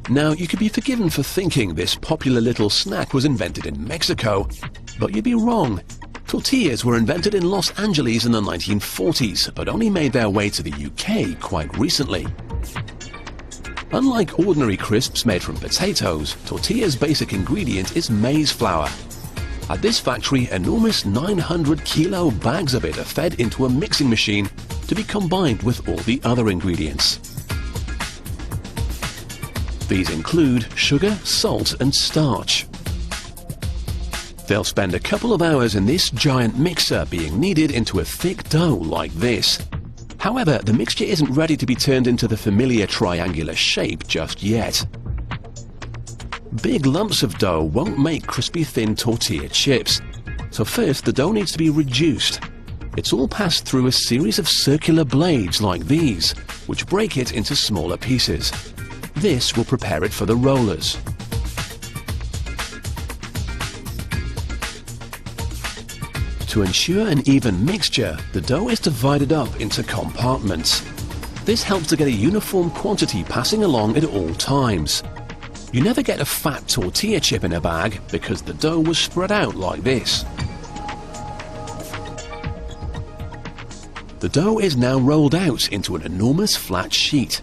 Now, you could be forgiven for thinking this popular little snack was invented in Mexico, but you'd be wrong. Tortillas were invented in Los Angeles in the 1940s, but only made their way to the UK quite recently. Unlike ordinary crisps made from potatoes, tortillas' basic ingredient is maize flour. At this factory, enormous 900-kilo bags of it are fed into a mixing machine to be combined with all the other ingredients. These include sugar, salt and starch. They'll spend a couple of hours in this giant mixer being kneaded into a thick dough like this. However, the mixture isn't ready to be turned into the familiar triangular shape just yet. Big lumps of dough won't make crispy thin tortilla chips, so first the dough needs to be reduced. It's all passed through a series of circular blades like these, which break it into smaller pieces. This will prepare it for the rollers. To ensure an even mixture, the dough is divided up into compartments. This helps to get a uniform quantity passing along at all times. You never get a fat tortilla chip in a bag because the dough was spread out like this. The dough is now rolled out into an enormous flat sheet.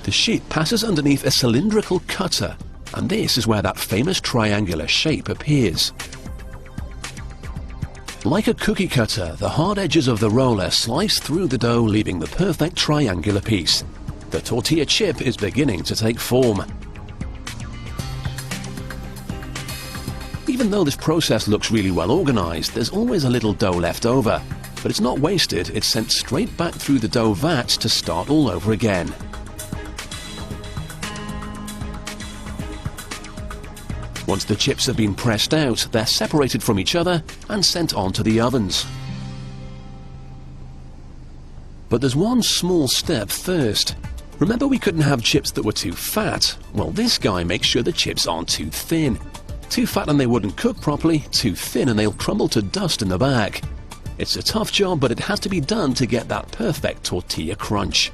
The sheet passes underneath a cylindrical cutter, and this is where that famous triangular shape appears. Like a cookie cutter, the hard edges of the roller slice through the dough, leaving the perfect triangular piece. The tortilla chip is beginning to take form. Even though this process looks really well organized, there's always a little dough left over. But it's not wasted, it's sent straight back through the dough vat to start all over again. Once the chips have been pressed out, they're separated from each other and sent on to the ovens. But there's one small step first. Remember, we couldn't have chips that were too fat? Well, this guy makes sure the chips aren't too thin. Too fat and they wouldn't cook properly, too thin and they'll crumble to dust in the bag. It's a tough job, but it has to be done to get that perfect tortilla crunch.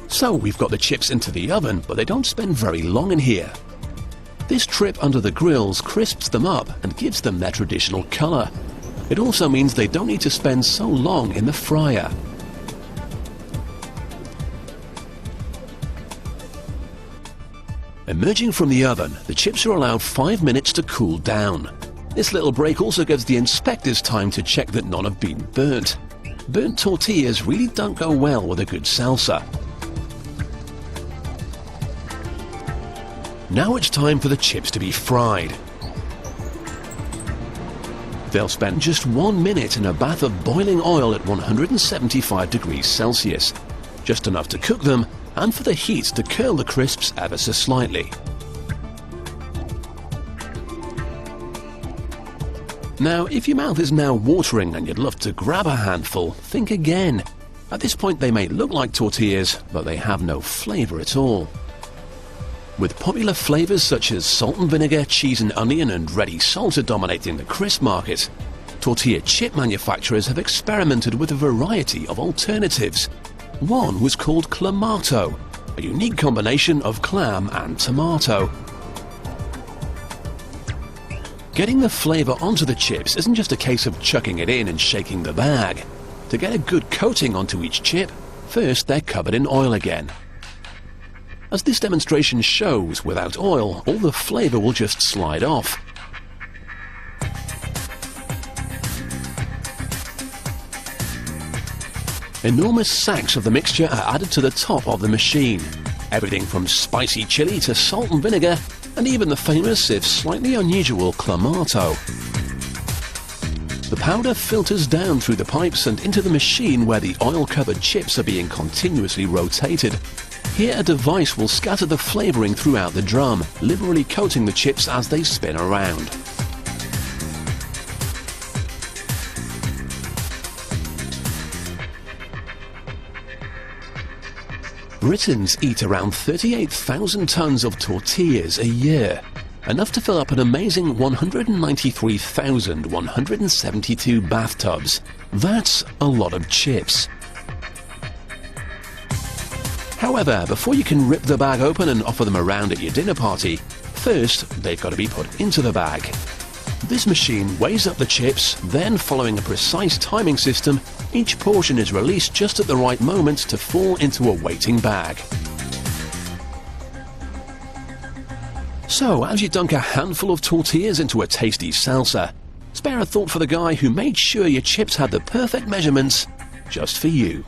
So we've got the chips into the oven, but they don't spend very long in here. This trip under the grills crisps them up and gives them their traditional color. It also means they don't need to spend so long in the fryer. Emerging from the oven, the chips are allowed 5 minutes to cool down. This little break also gives the inspectors time to check that none have been burnt. Burnt tortillas really don't go well with a good salsa. Now it's time for the chips to be fried. They'll spend just 1 minute in a bath of boiling oil at 175 degrees Celsius. Just enough to cook them and for the heat to curl the crisps ever so slightly. Now, if your mouth is now watering and you'd love to grab a handful, think again. At this point they may look like tortillas, but they have no flavor at all. With popular flavors such as salt and vinegar, cheese and onion and ready salsa dominating the crisp market, tortilla chip manufacturers have experimented with a variety of alternatives. One was called clamato, a unique combination of clam and tomato. Getting the flavor onto the chips isn't just a case of chucking it in and shaking the bag. To get a good coating onto each chip, first they're covered in oil again. As this demonstration shows, without oil, all the flavor will just slide off. Enormous sacks of the mixture are added to the top of the machine. Everything from spicy chili to salt and vinegar, and even the famous, if slightly unusual, clamato. The powder filters down through the pipes and into the machine where the oil-covered chips are being continuously rotated. Here a device will scatter the flavoring throughout the drum, liberally coating the chips as they spin around. Britons eat around 38,000 tons of tortillas a year, enough to fill up an amazing 193,172 bathtubs. That's a lot of chips. However, before you can rip the bag open and offer them around at your dinner party, first they've got to be put into the bag. This machine weighs up the chips, then following a precise timing system, each portion is released just at the right moment to fall into a waiting bag. So, as you dunk a handful of tortillas into a tasty salsa, spare a thought for the guy who made sure your chips had the perfect measurements just for you.